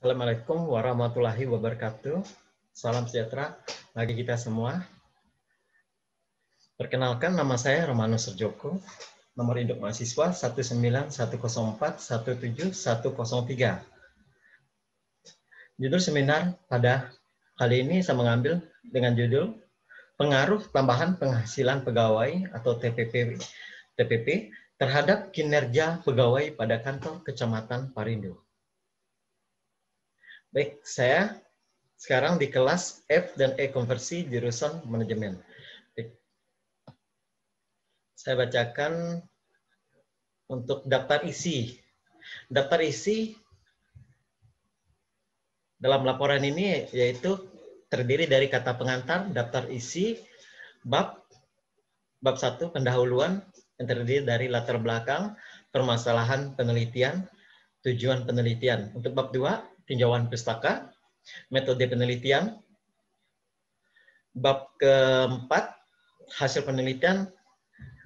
Assalamualaikum warahmatullahi wabarakatuh. Salam sejahtera bagi kita semua. Perkenalkan, nama saya Romanus Serjoko. Nomor induk mahasiswa 19104171103. Judul seminar pada kali ini saya mengambil dengan judul Pengaruh Tambahan Penghasilan Pegawai atau TPP terhadap kinerja pegawai pada kantor Kecamatan Parindo. Baik, saya sekarang di kelas F dan E konversi jurusan manajemen. Baik. Saya bacakan untuk daftar isi. Daftar isi dalam laporan ini yaitu terdiri dari kata pengantar, daftar isi, bab 1 pendahuluan yang terdiri dari latar belakang, permasalahan penelitian, tujuan penelitian. Untuk bab 2 tinjauan pustaka, metode penelitian. Bab keempat, hasil penelitian.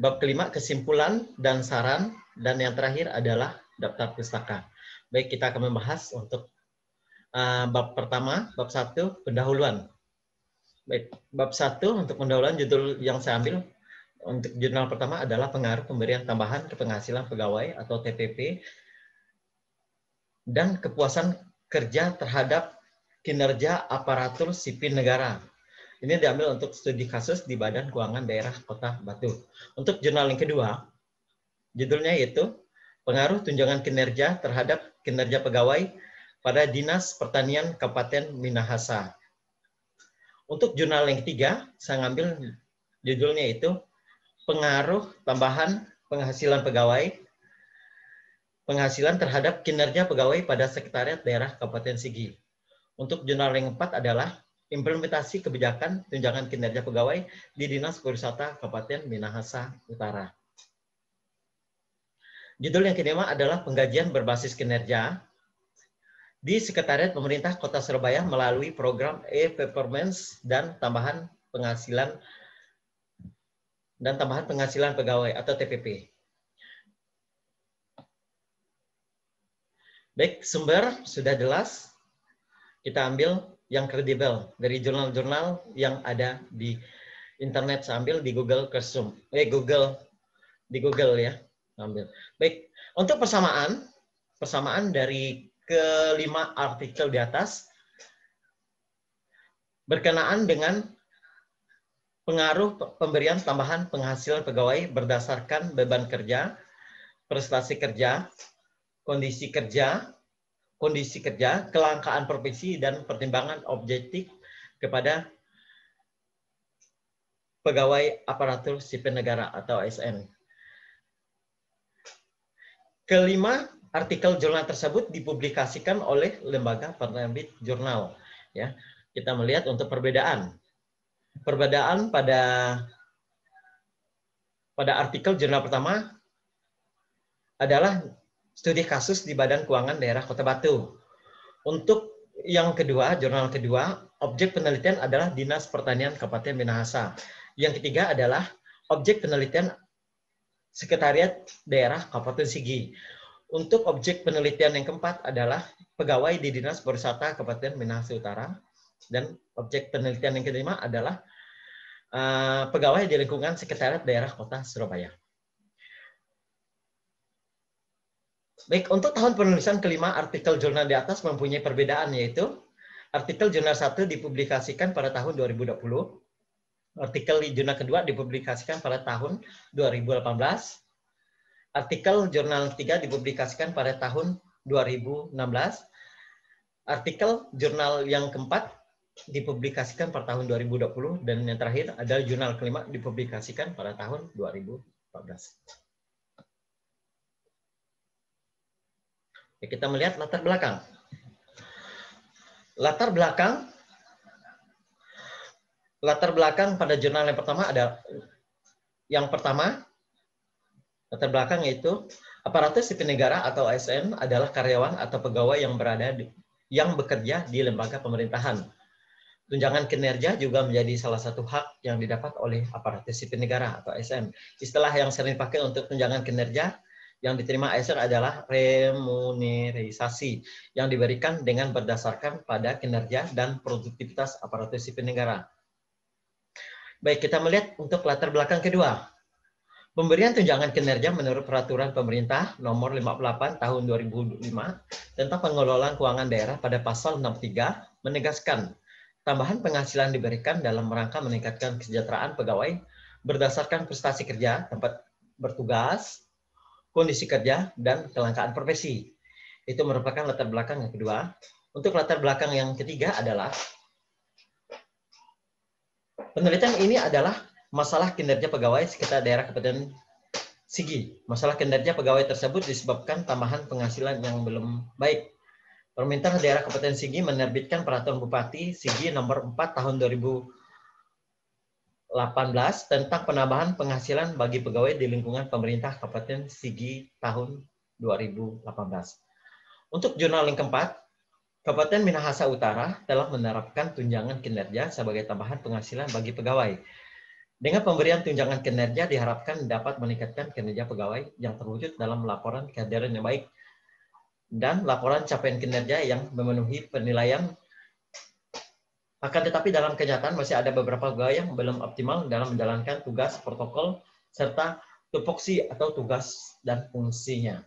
Bab kelima, kesimpulan dan saran. Dan yang terakhir adalah daftar pustaka. Baik, kita akan membahas untuk bab pertama, bab 1, pendahuluan. Baik, bab 1 untuk pendahuluan, judul yang saya ambil untuk jurnal pertama adalah pengaruh pemberian tambahan ke penghasilan pegawai atau TPP dan kepuasan kerja terhadap kinerja aparatur sipil negara. Ini diambil untuk studi kasus di Badan Keuangan Daerah Kota Batu. Untuk jurnal yang kedua, judulnya yaitu pengaruh tunjangan kinerja terhadap kinerja pegawai pada Dinas Pertanian Kabupaten Minahasa. Untuk jurnal yang ketiga, saya ngambil judulnya itu pengaruh tambahan penghasilan terhadap kinerja pegawai pada Sekretariat Daerah Kabupaten Sigi. Untuk jurnal yang keempat adalah implementasi kebijakan tunjangan kinerja pegawai di Dinas Pariwisata Kabupaten Minahasa Utara. Judul yang kelima adalah penggajian berbasis kinerja di Sekretariat Pemerintah Kota Surabaya melalui program e-performance dan tambahan penghasilan pegawai atau TPP. Baik, sumber sudah jelas. Kita ambil yang kredibel dari jurnal-jurnal yang ada di internet. Saya ambil di Google Classroom. Di Google ya. Ambil. Baik, untuk persamaan dari kelima artikel di atas berkenaan dengan pengaruh pemberian tambahan penghasilan pegawai berdasarkan beban kerja, prestasi kerja, kondisi kerja, kelangkaan profesi, dan pertimbangan objektif kepada pegawai aparatur sipil negara atau ASN. Kelima artikel jurnal tersebut dipublikasikan oleh lembaga penerbit jurnal. Ya, kita melihat untuk perbedaan pada artikel jurnal pertama adalah studi kasus di Badan Keuangan Daerah Kota Batu. Untuk yang kedua, jurnal kedua, objek penelitian adalah Dinas Pertanian Kabupaten Minahasa. Yang ketiga adalah objek penelitian Sekretariat Daerah Kabupaten Sigi. Untuk objek penelitian yang keempat adalah pegawai di Dinas Pariwisata Kabupaten Minahasa Utara. Dan objek penelitian yang kelima adalah pegawai di lingkungan Sekretariat Daerah Kota Surabaya. Baik, untuk tahun penulisan kelima, artikel jurnal di atas mempunyai perbedaan, yaitu artikel jurnal 1 dipublikasikan pada tahun 2020, artikel jurnal kedua dipublikasikan pada tahun 2018, artikel jurnal 3 dipublikasikan pada tahun 2016, artikel jurnal yang keempat dipublikasikan pada tahun 2020, dan yang terakhir adalah jurnal kelima dipublikasikan pada tahun 2014. Kita melihat latar belakang. Latar belakang pada jurnal yang pertama latar belakang yaitu aparatur sipil negara atau ASN adalah karyawan atau pegawai yang bekerja di lembaga pemerintahan. Tunjangan kinerja juga menjadi salah satu hak yang didapat oleh aparatur sipil negara atau ASN. Istilah yang sering dipakai untuk tunjangan kinerja yang diterima ASN adalah remuneration. penilaian yang diberikan dengan berdasarkan pada kinerja dan produktivitas aparatur sipil negara. Baik, kita melihat untuk latar belakang kedua. Pemberian tunjangan kinerja menurut Peraturan Pemerintah Nomor 58 Tahun 2005 tentang Pengelolaan Keuangan Daerah pada Pasal 63 menegaskan tambahan penghasilan diberikan dalam rangka meningkatkan kesejahteraan pegawai berdasarkan prestasi kerja, tempat bertugas, kondisi kerja, dan kelangkaan profesi. Itu merupakan latar belakang yang kedua. Untuk latar belakang yang ketiga adalah penelitian ini adalah masalah kinerja pegawai sekitar daerah Kabupaten Sigi. Masalah kinerja pegawai tersebut disebabkan tambahan penghasilan yang belum baik. Pemerintah daerah Kabupaten Sigi menerbitkan Peraturan Bupati Sigi Nomor 4 Tahun 2018 tentang penambahan penghasilan bagi pegawai di lingkungan pemerintah Kabupaten Sigi tahun 2018. Untuk jurnal yang keempat, Kabupaten Minahasa Utara telah menerapkan tunjangan kinerja sebagai tambahan penghasilan bagi pegawai. Dengan pemberian tunjangan kinerja diharapkan dapat meningkatkan kinerja pegawai yang terwujud dalam laporan kehadiran yang baik dan laporan capaian kinerja yang memenuhi penilaian. Akan tetapi dalam kenyataan masih ada beberapa pegawai yang belum optimal dalam menjalankan tugas protokol serta tupoksi atau tugas dan fungsinya.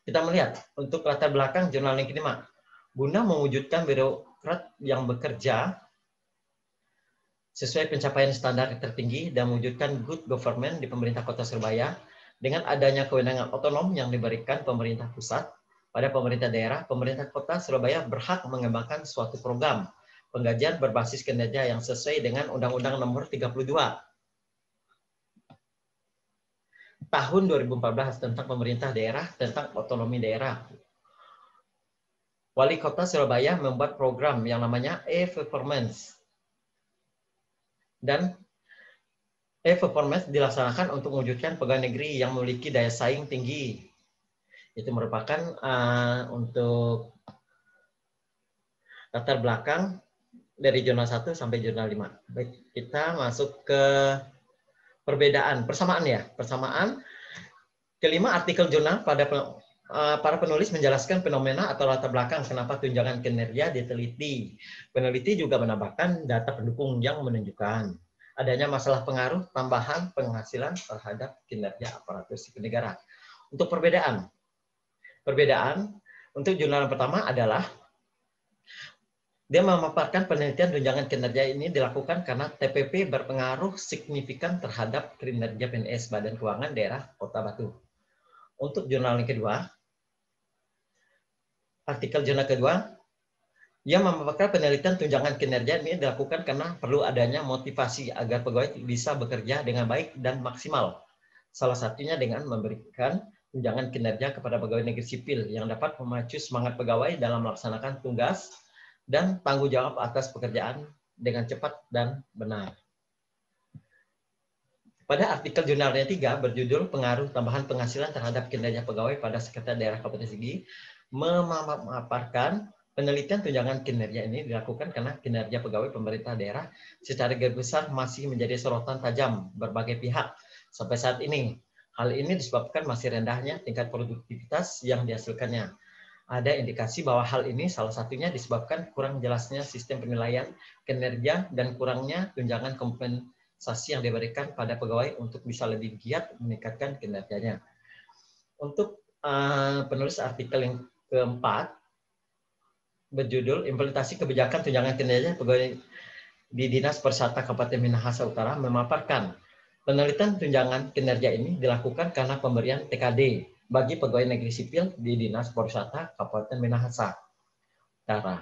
Kita melihat untuk latar belakang jurnal yang kelima, guna mewujudkan birokrat yang bekerja sesuai pencapaian standar tertinggi dan mewujudkan good government di pemerintah Kota Surabaya dengan adanya kewenangan otonom yang diberikan pemerintah pusat pada pemerintah daerah, pemerintah Kota Surabaya berhak mengembangkan suatu program penggajian berbasis kinerja yang sesuai dengan Undang-Undang Nomor 32 Tahun 2014 tentang pemerintah daerah tentang otonomi daerah. Wali Kota Surabaya membuat program yang namanya e-performance. Dan e-performance dilaksanakan untuk mewujudkan pegawai negeri yang memiliki daya saing tinggi. Itu merupakan untuk latar belakang dari jurnal 1 sampai jurnal 5. Baik, kita masuk ke perbedaan, persamaan ya. Persamaan kelima artikel jurnal pada para penulis menjelaskan fenomena atau latar belakang kenapa tunjangan kinerja diteliti. Peneliti juga menambahkan data pendukung yang menunjukkan adanya masalah pengaruh tambahan penghasilan terhadap kinerja aparatur sipil negara. Untuk perbedaan untuk jurnal yang pertama adalah dia memaparkan penelitian tunjangan kinerja ini dilakukan karena TPP berpengaruh signifikan terhadap kinerja PNS Badan Keuangan Daerah Kota Batu. Untuk jurnal yang kedua, artikel jurnal kedua, yang memaparkan penelitian tunjangan kinerja ini dilakukan karena perlu adanya motivasi agar pegawai bisa bekerja dengan baik dan maksimal. Salah satunya dengan memberikan tunjangan kinerja kepada pegawai negeri sipil yang dapat memacu semangat pegawai dalam melaksanakan tugas dan tanggung jawab atas pekerjaan dengan cepat dan benar. Pada artikel jurnal yang 3 berjudul Pengaruh Tambahan Penghasilan Terhadap Kinerja Pegawai pada Sekretariat Daerah Kabupaten Sigi, memaparkan penelitian tunjangan kinerja ini dilakukan karena kinerja pegawai pemerintah daerah secara garis besar masih menjadi sorotan tajam berbagai pihak sampai saat ini. Hal ini disebabkan masih rendahnya tingkat produktivitas yang dihasilkannya. Ada indikasi bahwa hal ini salah satunya disebabkan kurang jelasnya sistem penilaian kinerja dan kurangnya tunjangan kompensasi yang diberikan pada pegawai untuk bisa lebih giat meningkatkan kinerjanya. Untuk penulis artikel yang keempat berjudul Implementasi Kebijakan Tunjangan Kinerja Pegawai di Dinas Pariwisata Kabupaten Minahasa Utara memaparkan penelitian tunjangan kinerja ini dilakukan karena pemberian TKD bagi pegawai negeri sipil di Dinas Pariwisata Kabupaten Minahasa Utara.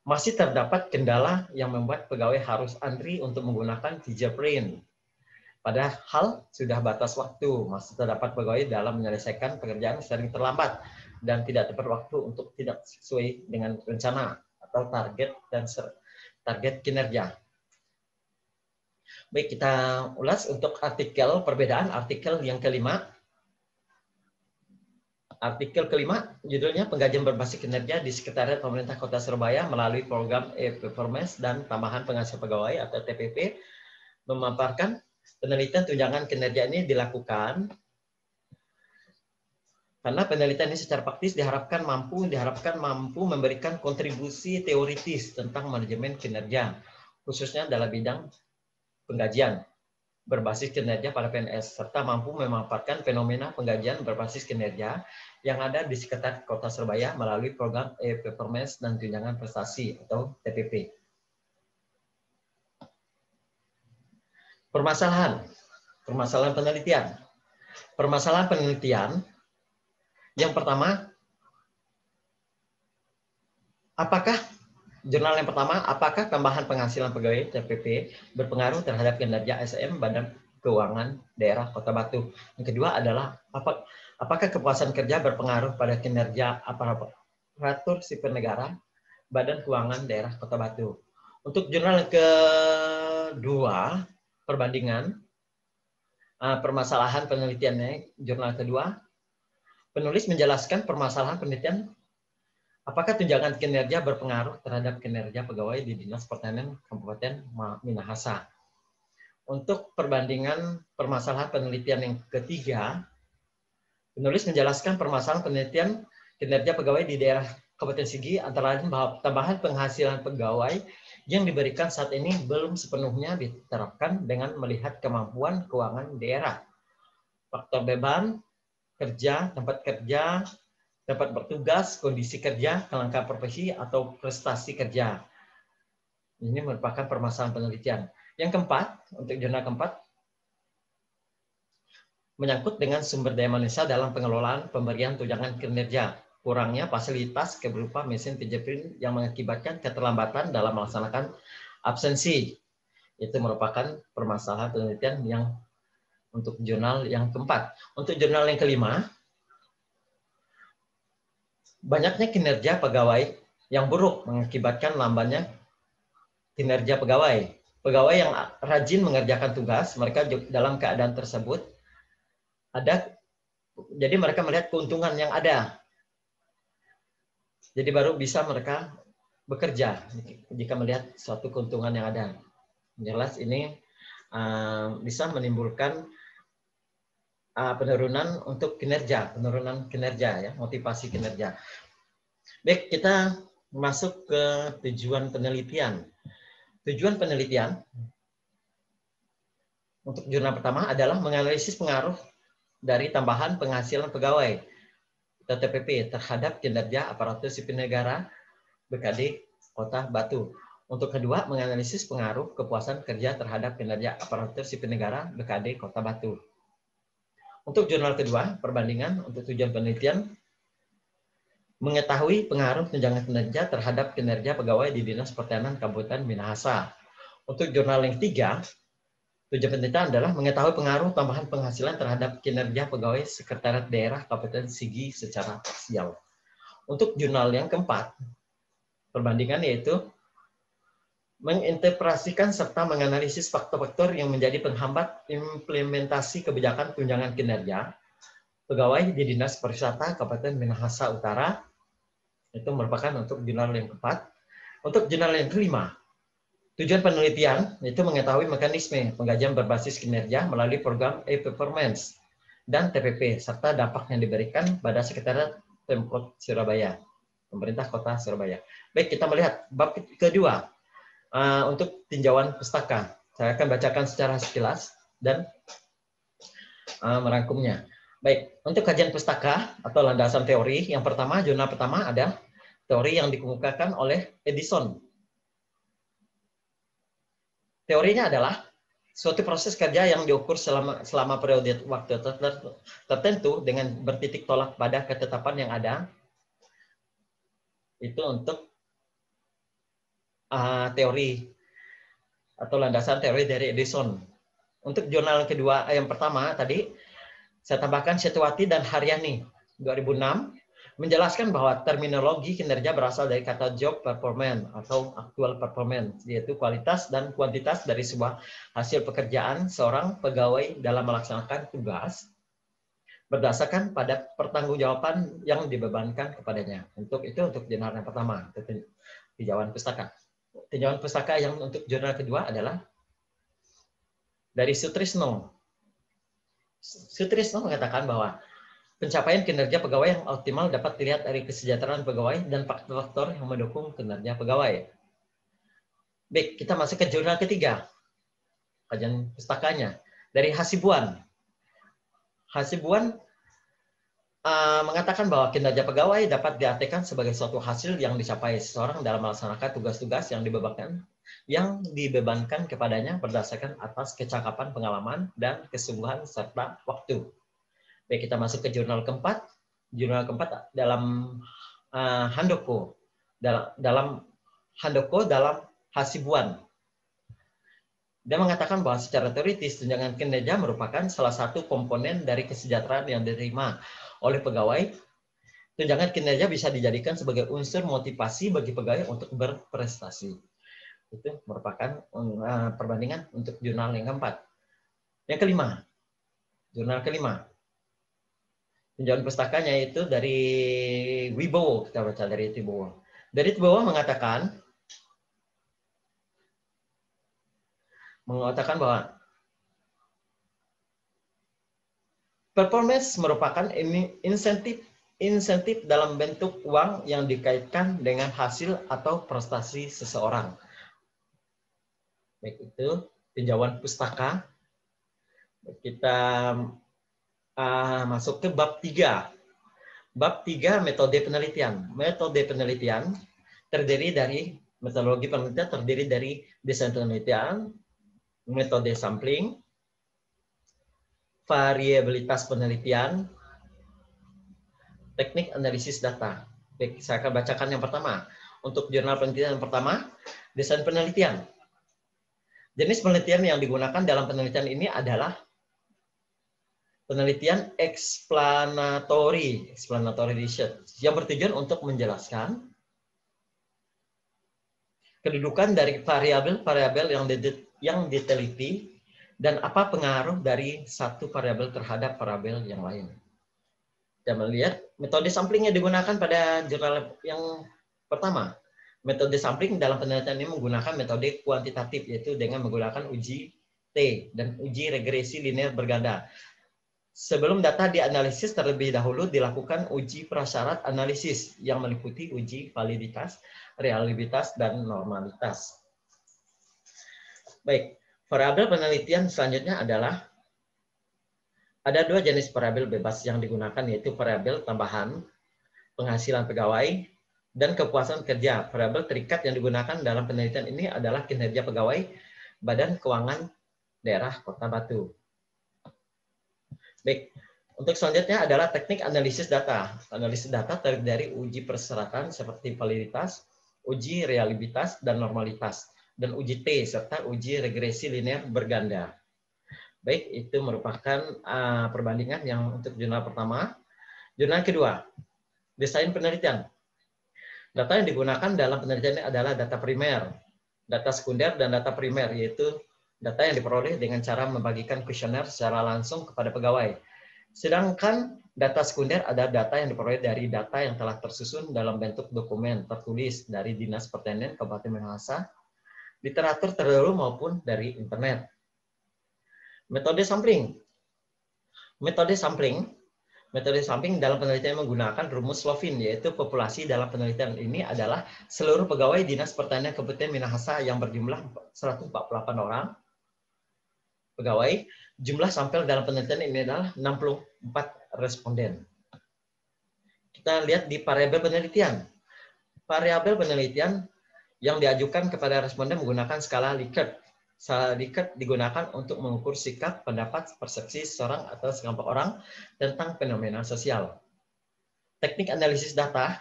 Masih terdapat kendala yang membuat pegawai harus antri untuk menggunakan fingerprint. Padahal sudah batas waktu, masih terdapat pegawai dalam menyelesaikan pekerjaan sering terlambat dan tidak tepat waktu untuk tidak sesuai dengan rencana atau target dan target kinerja. Baik, kita ulas untuk artikel perbedaan artikel yang kelima. Artikel kelima judulnya Penggajian Berbasis Kinerja di Sekretariat Pemerintah Kota Surabaya melalui program e-performance dan tambahan penghasilan pegawai atau TPP memaparkan penelitian tunjangan kinerja ini dilakukan Karena penelitian ini secara praktis diharapkan mampu memberikan kontribusi teoritis tentang manajemen kinerja, khususnya dalam bidang penggajian berbasis kinerja pada PNS, serta mampu memaparkan fenomena penggajian berbasis kinerja yang ada di sekitar Kota Surabaya melalui program e-performance dan tunjangan prestasi atau TPP. Permasalahan penelitian. Permasalahan penelitian yang pertama, apakah tambahan penghasilan pegawai TPP berpengaruh terhadap kinerja SDM Badan Keuangan Daerah Kota Batu? Yang kedua adalah apakah kepuasan kerja berpengaruh pada kinerja aparatur sipil negara Badan Keuangan Daerah Kota Batu? Untuk jurnal kedua, perbandingan permasalahan penelitiannya, jurnal kedua, penulis menjelaskan permasalahan penelitian apakah tunjangan kinerja berpengaruh terhadap kinerja pegawai di Dinas Pertanian Kabupaten Minahasa. Untuk perbandingan permasalahan penelitian yang ketiga, penulis menjelaskan permasalahan penelitian kinerja pegawai di daerah Kabupaten Sigi antara lain bahwa tambahan penghasilan pegawai yang diberikan saat ini belum sepenuhnya diterapkan dengan melihat kemampuan keuangan daerah. Faktor beban kerja, tempat kerja, dapat bertugas, kondisi kerja, kelengkapan profesi, atau prestasi kerja. Ini merupakan permasalahan penelitian. Yang keempat, untuk jurnal keempat, menyangkut dengan sumber daya manusia dalam pengelolaan pemberian tunjangan kinerja. Kurangnya fasilitas berupa mesin fingerprint yang mengakibatkan keterlambatan dalam melaksanakan absensi. Itu merupakan permasalahan penelitian yang untuk jurnal yang keempat. Untuk jurnal yang kelima, banyaknya kinerja pegawai yang buruk mengakibatkan lambannya kinerja pegawai. Pegawai yang rajin mengerjakan tugas, mereka dalam keadaan tersebut jadi mereka melihat keuntungan yang ada. Jadi baru bisa mereka bekerja jika melihat suatu keuntungan yang ada. Jelas ini bisa menimbulkan penurunan untuk kinerja, ya, motivasi kinerja. Baik, kita masuk ke tujuan penelitian. Tujuan penelitian untuk jurnal pertama adalah menganalisis pengaruh dari tambahan penghasilan pegawai TPP terhadap kinerja aparatur sipil negara BKD Kota Batu. Untuk kedua, menganalisis pengaruh kepuasan kerja terhadap kinerja aparatur sipil negara BKD Kota Batu. Untuk jurnal kedua, perbandingan untuk tujuan penelitian mengetahui pengaruh tunjangan kinerja terhadap kinerja pegawai di Dinas Pertanian Kabupaten Minahasa. Untuk jurnal yang ketiga, tujuan penelitian adalah mengetahui pengaruh tambahan penghasilan terhadap kinerja pegawai Sekretariat Daerah Kabupaten Sigi secara parsial. Untuk jurnal yang keempat, perbandingan yaitu menginterpretasikan serta menganalisis faktor-faktor yang menjadi penghambat implementasi kebijakan tunjangan kinerja pegawai di Dinas Pariwisata Kabupaten Minahasa Utara. Itu merupakan untuk jurnal yang keempat. Untuk jurnal yang kelima, tujuan penelitian itu mengetahui mekanisme penggajian berbasis kinerja melalui program e-performance dan TPP, serta dampak yang diberikan pada Sekretariat Pemkot Surabaya, pemerintah Kota Surabaya. Baik, kita melihat bab kedua untuk tinjauan pustaka. Saya akan bacakan secara sekilas dan merangkumnya. Baik, untuk kajian pustaka atau landasan teori, yang pertama, jurnal pertama ada teori yang dikemukakan oleh Edison. Teorinya adalah suatu proses kerja yang diukur selama periode waktu tertentu dengan bertitik tolak pada ketetapan yang ada. Itu untuk teori atau landasan teori dari Edison. Untuk jurnal kedua, yang pertama tadi, saya tambahkan Setwati dan Haryani 2006 menjelaskan bahwa terminologi kinerja berasal dari kata job performance atau actual performance, yaitu kualitas dan kuantitas dari sebuah hasil pekerjaan seorang pegawai dalam melaksanakan tugas berdasarkan pada pertanggungjawaban yang dibebankan kepadanya. Untuk jurnal yang pertama, tinjauan pustaka. Tinjauan pustaka yang untuk jurnal kedua adalah dari Sutrisno. Sutrisno mengatakan bahwa Pencapaian kinerja pegawai yang optimal dapat dilihat dari kesejahteraan pegawai dan faktor-faktor yang mendukung kinerja pegawai. Baik, kita masuk ke jurnal ketiga. Kajian pustakanya. Dari Hasibuan. Hasibuan mengatakan bahwa kinerja pegawai dapat diartikan sebagai suatu hasil yang dicapai seseorang dalam melaksanakan tugas-tugas yang dibebankan kepadanya berdasarkan atas kecakapan, pengalaman, dan kesungguhan serta waktu. Baik, kita masuk ke jurnal keempat. Jurnal keempat dalam Handoko. Dalam Handoko dalam Hasibuan. Dia mengatakan bahwa secara teoritis tunjangan kinerja merupakan salah satu komponen dari kesejahteraan yang diterima oleh pegawai. Tunjangan kinerja bisa dijadikan sebagai unsur motivasi bagi pegawai untuk berprestasi. Itu merupakan perbandingan untuk jurnal yang keempat. Yang kelima, jurnal kelima. Tinjauan pustakanya itu dari Wibowo, kita baca dari Wibowo. Dari Wibowo mengatakan bahwa performance merupakan insentif dalam bentuk uang yang dikaitkan dengan hasil atau prestasi seseorang. Baik, itu tinjauan pustaka. Kita masuk ke bab 3. Bab 3, metode penelitian. Metode penelitian terdiri dari metodologi penelitian terdiri dari desain penelitian, metode sampling, variabilitas penelitian, teknik analisis data. Baik, saya akan bacakan yang pertama. Untuk jurnal penelitian yang pertama, desain penelitian. Jenis penelitian yang digunakan dalam penelitian ini adalah penelitian explanatory research yang bertujuan untuk menjelaskan kedudukan dari variabel yang diteliti dan apa pengaruh dari satu variabel terhadap variabel yang lain. Kita melihat metode sampling yang digunakan pada jurnal yang pertama. Metode sampling dalam penelitian ini menggunakan metode kuantitatif, yaitu dengan menggunakan uji T dan uji regresi linear berganda. Sebelum data dianalisis terlebih dahulu dilakukan uji prasyarat analisis yang meliputi uji validitas, reliabilitas, dan normalitas. Baik, variabel penelitian selanjutnya adalah ada dua jenis variabel bebas yang digunakan, yaitu variabel tambahan, penghasilan pegawai, dan kepuasan kerja. Variabel terikat yang digunakan dalam penelitian ini adalah kinerja pegawai Badan Keuangan Daerah Kota Batu. Baik, untuk selanjutnya adalah teknik analisis data. Analisis data terdiri dari uji persyaratan seperti validitas, uji reliabilitas, dan normalitas, dan uji T serta uji regresi linear berganda. Baik, itu merupakan perbandingan yang untuk jurnal pertama. Jurnal kedua, desain penelitian. Data yang digunakan dalam penelitian ini adalah data primer, data sekunder, dan data primer, yaitu data yang diperoleh dengan cara membagikan kuesioner secara langsung kepada pegawai. Sedangkan data sekunder adalah data yang diperoleh dari data yang telah tersusun dalam bentuk dokumen tertulis dari Dinas Pertanian Kabupaten Minahasa, literatur terdahulu maupun dari internet. Metode sampling. Metode sampling dalam penelitian menggunakan rumus Slovin, yaitu populasi dalam penelitian ini adalah seluruh pegawai Dinas Pertanian Kabupaten Minahasa yang berjumlah 148 orang. Pegawai, jumlah sampel dalam penelitian ini adalah 64 responden. Kita lihat di variabel penelitian. Variabel penelitian yang diajukan kepada responden menggunakan skala Likert. Skala Likert digunakan untuk mengukur sikap, pendapat, persepsi seseorang atau sekelompok orang tentang fenomena sosial. Teknik analisis data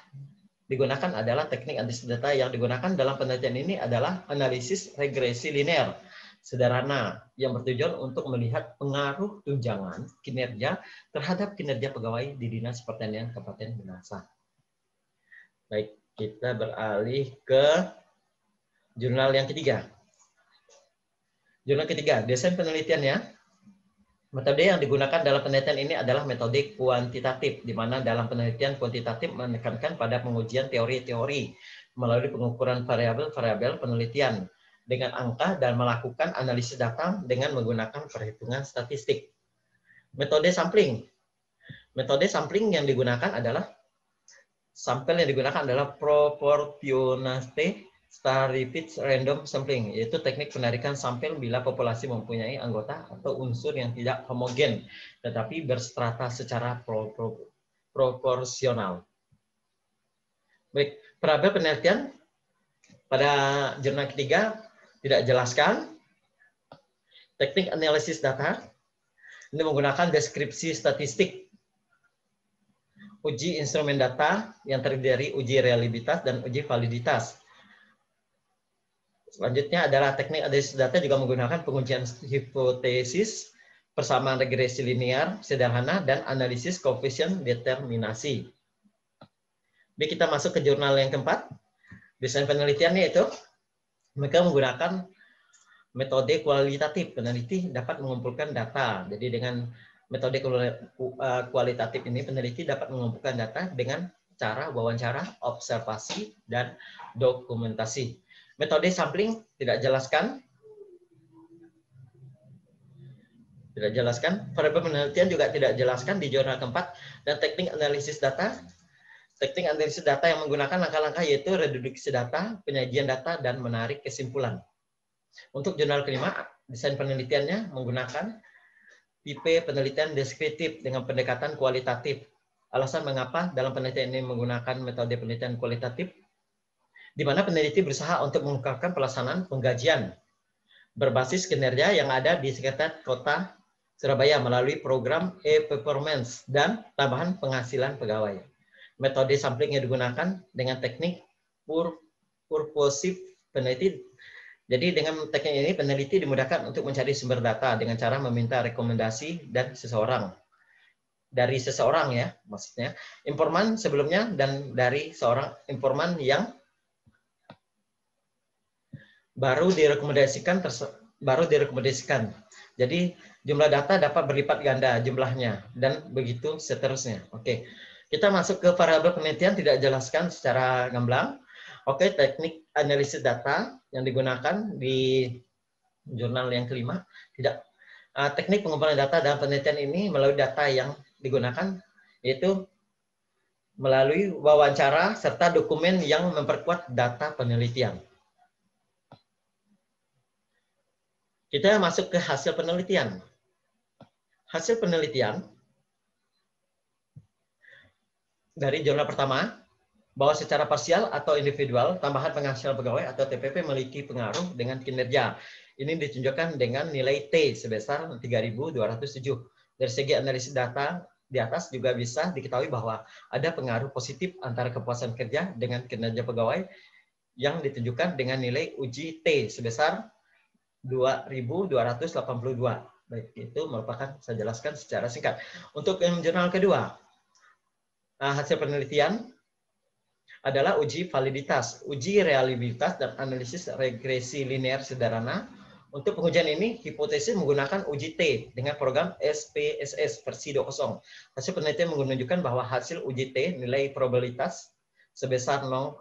digunakan adalah teknik analisis data yang digunakan dalam penelitian ini adalah analisis regresi linear sederhana yang bertujuan untuk melihat pengaruh tunjangan kinerja terhadap kinerja pegawai di Dinas Pertanian Kabupaten Minahasa. Baik, kita beralih ke jurnal yang ketiga. Jurnal ketiga, desain penelitiannya. Metode yang digunakan dalam penelitian ini adalah metode kuantitatif, di mana dalam penelitian kuantitatif menekankan pada pengujian teori-teori melalui pengukuran variabel-variabel penelitian dengan angka dan melakukan analisis data dengan menggunakan perhitungan statistik. Metode sampling. Metode sampling yang digunakan adalah proportionate star repeat random sampling, yaitu teknik penarikan sampel bila populasi mempunyai anggota atau unsur yang tidak homogen, tetapi berstrata secara proporsional. Baik, parabel penelitian pada jurnal ketiga tidak jelaskan. Teknik analisis data ini menggunakan deskripsi statistik, uji instrumen data yang terdiri dari uji reliabilitas dan uji validitas. Selanjutnya adalah teknik analisis data juga menggunakan pengujian hipotesis, persamaan regresi linear sederhana, dan analisis koefisien determinasi. Baik, kita masuk ke jurnal yang keempat. Desain penelitiannya itu mereka menggunakan metode kualitatif. Peneliti dapat mengumpulkan data. Jadi dengan metode kualitatif ini peneliti dapat mengumpulkan data dengan cara wawancara, observasi, dan dokumentasi. Metode sampling tidak jelaskan. Tidak jelaskan. Parabel penelitian juga tidak jelaskan di jurnal keempat. Dan teknik analisis data. Teknik analisis data yang menggunakan langkah-langkah yaitu reduksi data, penyajian data, dan menarik kesimpulan. Untuk jurnal kelima, desain penelitiannya menggunakan tipe penelitian deskriptif dengan pendekatan kualitatif. Alasan mengapa dalam penelitian ini menggunakan metode penelitian kualitatif, di mana peneliti berusaha untuk mengungkapkan pelaksanaan penggajian berbasis kinerja yang ada di sekitar kota Surabaya melalui program e-performance dan tambahan penghasilan pegawai. Metode sampling yang digunakan dengan teknik purposive peneliti. Jadi dengan teknik ini peneliti dimudahkan untuk mencari sumber data dengan cara meminta rekomendasi dari seseorang ya, maksudnya informan sebelumnya dan dari seorang informan yang baru direkomendasikan. Jadi jumlah data dapat berlipat ganda jumlahnya dan begitu seterusnya. Oke. Kita masuk ke variabel penelitian tidak jelaskan secara gamblang. Oke, teknik analisis data yang digunakan di jurnal yang kelima tidak. Teknik pengumpulan data dalam penelitian ini melalui data yang digunakan yaitu melalui wawancara serta dokumen yang memperkuat data penelitian. Kita masuk ke hasil penelitian. Hasil penelitian dari jurnal pertama, bahwa secara parsial atau individual, tambahan penghasilan pegawai atau TPP memiliki pengaruh dengan kinerja. Ini ditunjukkan dengan nilai T sebesar 3.207. Dari segi analisis data di atas juga bisa diketahui bahwa ada pengaruh positif antara kepuasan kerja dengan kinerja pegawai yang ditunjukkan dengan nilai uji T sebesar 2.282. Baik, itu merupakan saya jelaskan secara singkat. Untuk jurnal kedua, hasil penelitian adalah uji validitas, uji reliabilitas, dan analisis regresi linear sederhana. Untuk pengujian ini, hipotesis menggunakan uji T dengan program SPSS versi 2.0. Hasil penelitian menunjukkan bahwa hasil uji T nilai probabilitas sebesar 0,00,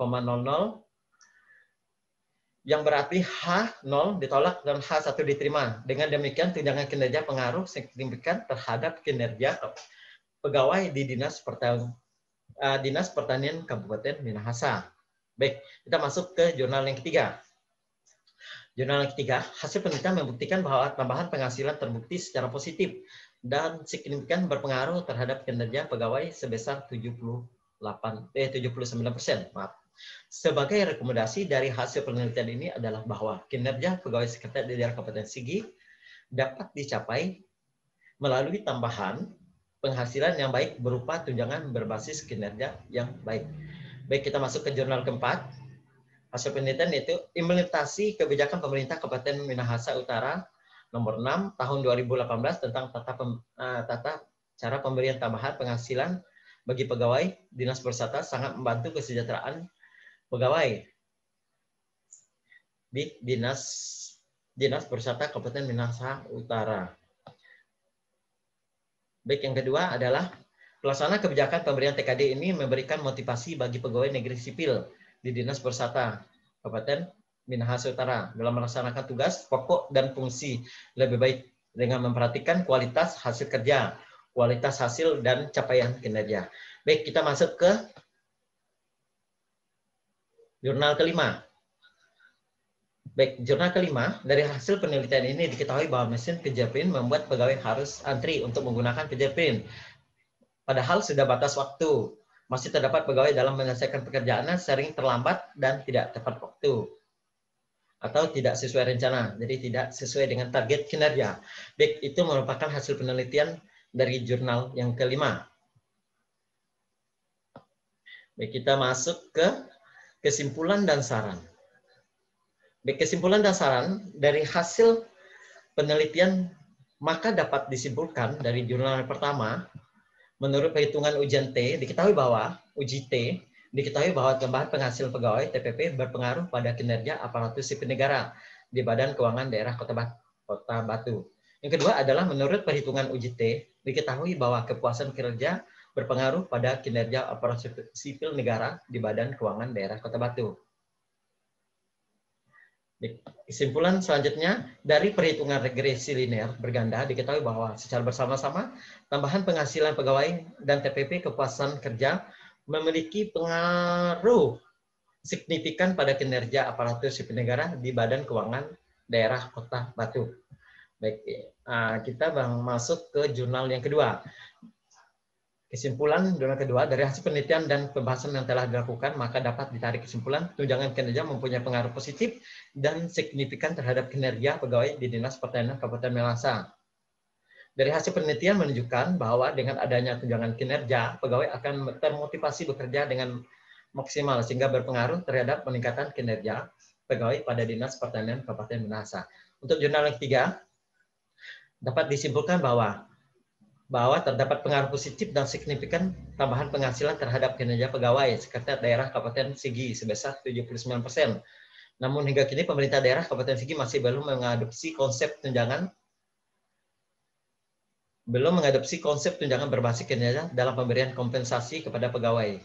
yang berarti H0 ditolak dan H1 diterima. Dengan demikian, tunjangan kinerja pengaruh signifikan terhadap kinerja pegawai di Dinas Pertanian Kabupaten Minahasa. Baik, kita masuk ke jurnal yang ketiga. Jurnal yang ketiga, hasil penelitian membuktikan bahwa tambahan penghasilan terbukti secara positif dan signifikan berpengaruh terhadap kinerja pegawai sebesar 79%. Sebagai rekomendasi dari hasil penelitian ini adalah bahwa kinerja pegawai sekretariat daerah Kabupaten Sigi dapat dicapai melalui tambahan penghasilan yang baik berupa tunjangan berbasis kinerja yang baik. Baik, kita masuk ke jurnal keempat. Hasil penelitian yaitu implementasi kebijakan pemerintah Kabupaten Minahasa Utara nomor 6 tahun 2018 tentang tata cara pemberian tambahan penghasilan bagi pegawai dinas pariwisata sangat membantu kesejahteraan pegawai di dinas pariwisata Kabupaten Minahasa Utara. Baik, yang kedua adalah pelaksana kebijakan pemberian TKD ini memberikan motivasi bagi pegawai negeri sipil di Dinas Pariwisata Kabupaten Minahasa Utara dalam melaksanakan tugas pokok dan fungsi lebih baik dengan memperhatikan kualitas hasil kerja, kualitas hasil, dan capaian kinerja. Baik, kita masuk ke jurnal kelima. Baik, jurnal kelima, dari hasil penelitian ini diketahui bahwa mesin fingerprint membuat pegawai harus antri untuk menggunakan fingerprint. Padahal sudah batas waktu, masih terdapat pegawai dalam menyelesaikan pekerjaannya sering terlambat dan tidak tepat waktu, atau tidak sesuai rencana, jadi tidak sesuai dengan target kinerja. Baik, itu merupakan hasil penelitian dari jurnal yang kelima. Baik, kita masuk ke kesimpulan dan saran. Baik, kesimpulan dan saran dari hasil penelitian, maka dapat disimpulkan dari jurnal yang pertama, menurut perhitungan ujian T, diketahui bahwa uji T, diketahui bahwa tambahan penghasilan pegawai TPP berpengaruh pada kinerja aparatur sipil negara di Badan Keuangan Daerah Kota Batu. Yang kedua adalah menurut perhitungan uji T, diketahui bahwa kepuasan kerja berpengaruh pada kinerja aparatur sipil negara di Badan Keuangan Daerah Kota Batu. Kesimpulan selanjutnya, dari perhitungan regresi linear berganda diketahui bahwa secara bersama-sama tambahan penghasilan pegawai dan TPP kepuasan kerja memiliki pengaruh signifikan pada kinerja aparatur sipil negara di Badan Keuangan Daerah Kota Batu. Baik, kita masuk ke jurnal yang kedua. Kesimpulan jurnal kedua, dari hasil penelitian dan pembahasan yang telah dilakukan, maka dapat ditarik kesimpulan tunjangan kinerja mempunyai pengaruh positif dan signifikan terhadap kinerja pegawai di Dinas Pertanian Kabupaten Minahasa. Dari hasil penelitian menunjukkan bahwa dengan adanya tunjangan kinerja, pegawai akan termotivasi bekerja dengan maksimal sehingga berpengaruh terhadap peningkatan kinerja pegawai pada Dinas Pertanian Kabupaten Minahasa. Untuk jurnal yang ketiga, dapat disimpulkan bahwa terdapat pengaruh positif dan signifikan tambahan penghasilan terhadap kinerja pegawai Sekretariat Daerah Kabupaten Sigi sebesar 79%. Namun hingga kini pemerintah daerah Kabupaten Sigi masih belum mengadopsi konsep tunjangan berbasis kinerja dalam pemberian kompensasi kepada pegawai.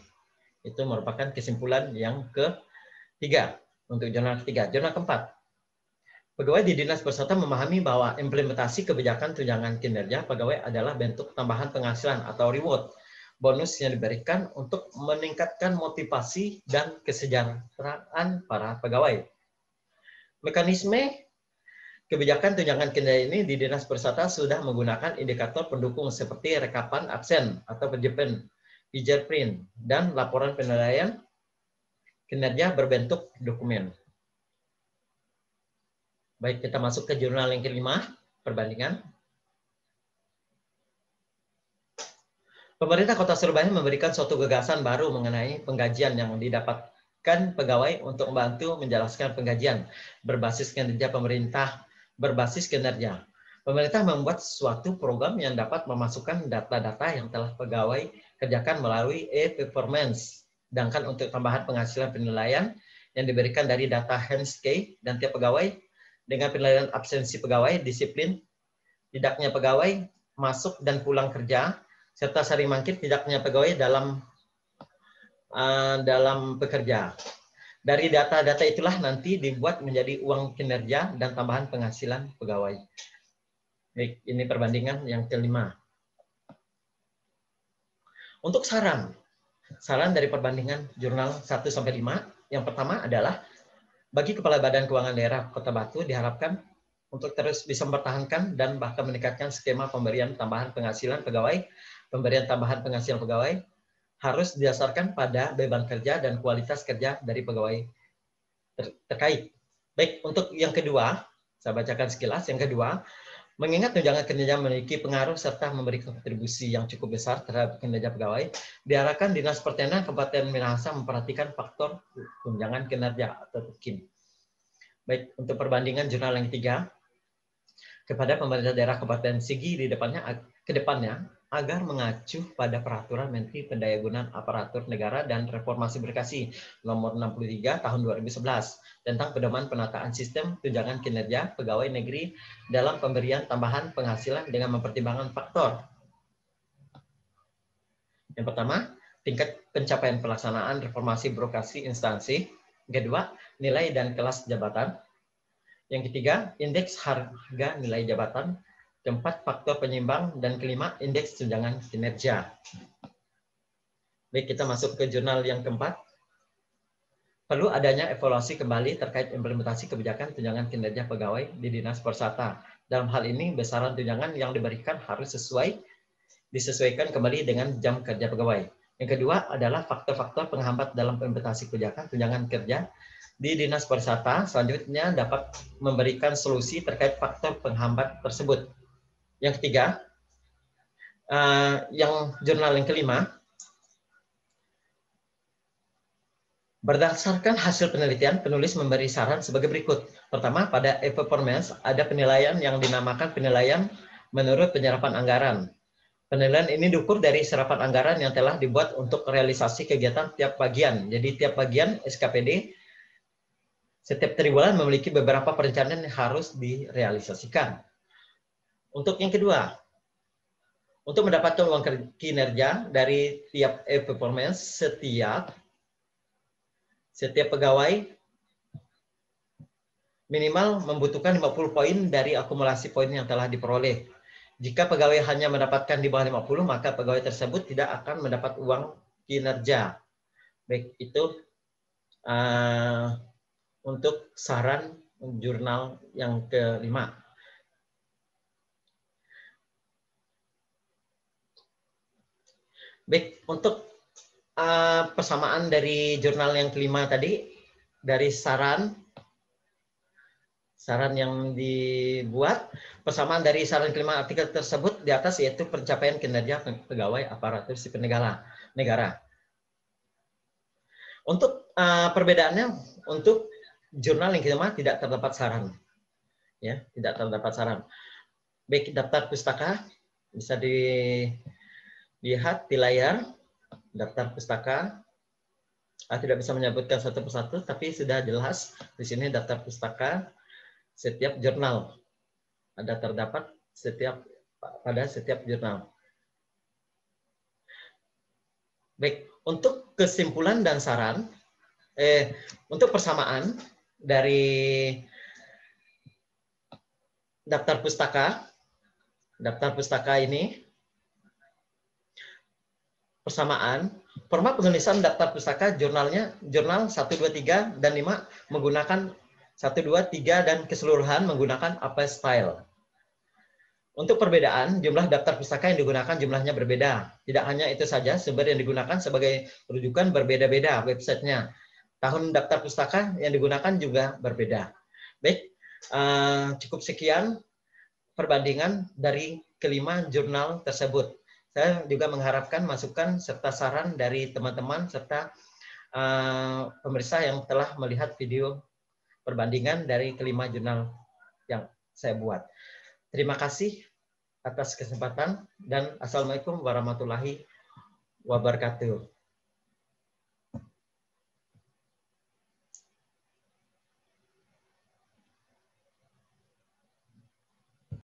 Itu merupakan kesimpulan yang ketiga untuk jurnal ketiga. Jurnal keempat, pegawai di dinas peserta memahami bahwa implementasi kebijakan tunjangan kinerja pegawai adalah bentuk tambahan penghasilan atau reward, bonus yang diberikan untuk meningkatkan motivasi dan kesejahteraan para pegawai. Mekanisme kebijakan tunjangan kinerja ini di dinas peserta sudah menggunakan indikator pendukung seperti rekapan absen atau fingerprint, dan laporan penilaian kinerja berbentuk dokumen. Baik, kita masuk ke jurnal yang kelima, perbandingan. Pemerintah Kota Surabaya memberikan suatu gagasan baru mengenai penggajian yang didapatkan pegawai untuk membantu menjelaskan penggajian berbasis kinerja pemerintah berbasis kinerja. Pemerintah membuat suatu program yang dapat memasukkan data-data yang telah pegawai kerjakan melalui e-performance. Sedangkan untuk tambahan penghasilan penilaian yang diberikan dari data Hanskey dan tiap pegawai dengan penilaian absensi pegawai, disiplin, tidaknya pegawai, masuk dan pulang kerja, serta sering mangkir tidaknya pegawai dalam bekerja. Dari data-data itulah nanti dibuat menjadi uang kinerja dan tambahan penghasilan pegawai. Baik, ini perbandingan yang kelima. Untuk saran dari perbandingan jurnal 1-5, yang pertama adalah bagi Kepala Badan Keuangan Daerah Kota Batu diharapkan untuk terus bisa mempertahankan dan bahkan meningkatkan skema pemberian tambahan penghasilan pegawai. Pemberian tambahan penghasilan pegawai harus didasarkan pada beban kerja dan kualitas kerja dari pegawai terkait. Baik, untuk yang kedua, saya bacakan sekilas. Yang kedua, mengingat tunjangan kinerja memiliki pengaruh serta memberi kontribusi yang cukup besar terhadap kinerja pegawai, diharapkan Dinas Pertanian Kabupaten Minahasa memperhatikan faktor tunjangan kinerja atau TUKIN. Baik, untuk perbandingan jurnal yang ketiga, kepada pemerintah daerah Kabupaten Sigi ke depannya agar mengacu pada Peraturan Menteri Pendayagunaan Aparatur Negara dan Reformasi Birokrasi Nomor 63 Tahun 2011 tentang pedoman penataan sistem tunjangan kinerja pegawai negeri dalam pemberian tambahan penghasilan dengan mempertimbangkan faktor. Yang pertama, tingkat pencapaian pelaksanaan reformasi birokrasi instansi. Yang kedua, nilai dan kelas jabatan. Yang ketiga, indeks harga nilai jabatan. keempat faktor penyimbang, dan kelima indeks tunjangan kinerja. Baik, kita masuk ke jurnal yang keempat. Perlu adanya evaluasi kembali terkait implementasi kebijakan tunjangan kinerja pegawai di Dinas Persata. Dalam hal ini, besaran tunjangan yang diberikan harus disesuaikan kembali dengan jam kerja pegawai. Yang kedua adalah faktor-faktor penghambat dalam implementasi kebijakan tunjangan kerja di Dinas Persata. Selanjutnya dapat memberikan solusi terkait faktor penghambat tersebut. Yang ketiga, yang jurnal yang kelima, berdasarkan hasil penelitian, penulis memberi saran sebagai berikut. Pertama, pada e-performance ada penilaian yang dinamakan penilaian menurut penyerapan anggaran. Penilaian ini diukur dari serapan anggaran yang telah dibuat untuk realisasi kegiatan tiap bagian. Jadi tiap bagian SKPD setiap triwulan memiliki beberapa perencanaan yang harus direalisasikan. Untuk yang kedua, untuk mendapatkan uang kinerja dari tiap e-performance, setiap pegawai minimal membutuhkan 50 poin dari akumulasi poin yang telah diperoleh. Jika pegawai hanya mendapatkan di bawah 50, maka pegawai tersebut tidak akan mendapat uang kinerja. Baik, itu untuk saran jurnal yang kelima. Baik, untuk persamaan dari jurnal yang kelima tadi, dari saran yang dibuat, persamaan dari saran kelima artikel tersebut di atas yaitu pencapaian kinerja pegawai aparatur sipil negara. Untuk perbedaannya, untuk jurnal yang kelima tidak terdapat saran, ya, tidak terdapat saran. Baik, daftar pustaka bisa dilihat di layar. Daftar pustaka, tidak bisa menyebutkan satu persatu, tapi sudah jelas di sini daftar pustaka setiap jurnal ada terdapat pada setiap jurnal. Baik, untuk kesimpulan dan saran, untuk persamaan dari daftar pustaka ini, persamaan, format penulisan daftar pustaka jurnal 1, 2, 3, dan 5 menggunakan 1, 2, 3 dan keseluruhan menggunakan apa style. Untuk perbedaan, jumlah daftar pustaka yang digunakan jumlahnya berbeda. Tidak hanya itu saja, sumber yang digunakan sebagai rujukan berbeda-beda websitenya. Tahun daftar pustaka yang digunakan juga berbeda. Baik, cukup sekian perbandingan dari kelima jurnal tersebut. Saya juga mengharapkan masukan serta saran dari teman-teman serta pemirsa yang telah melihat video perbandingan dari kelima jurnal yang saya buat. Terima kasih atas kesempatan dan Assalamualaikum warahmatullahi wabarakatuh.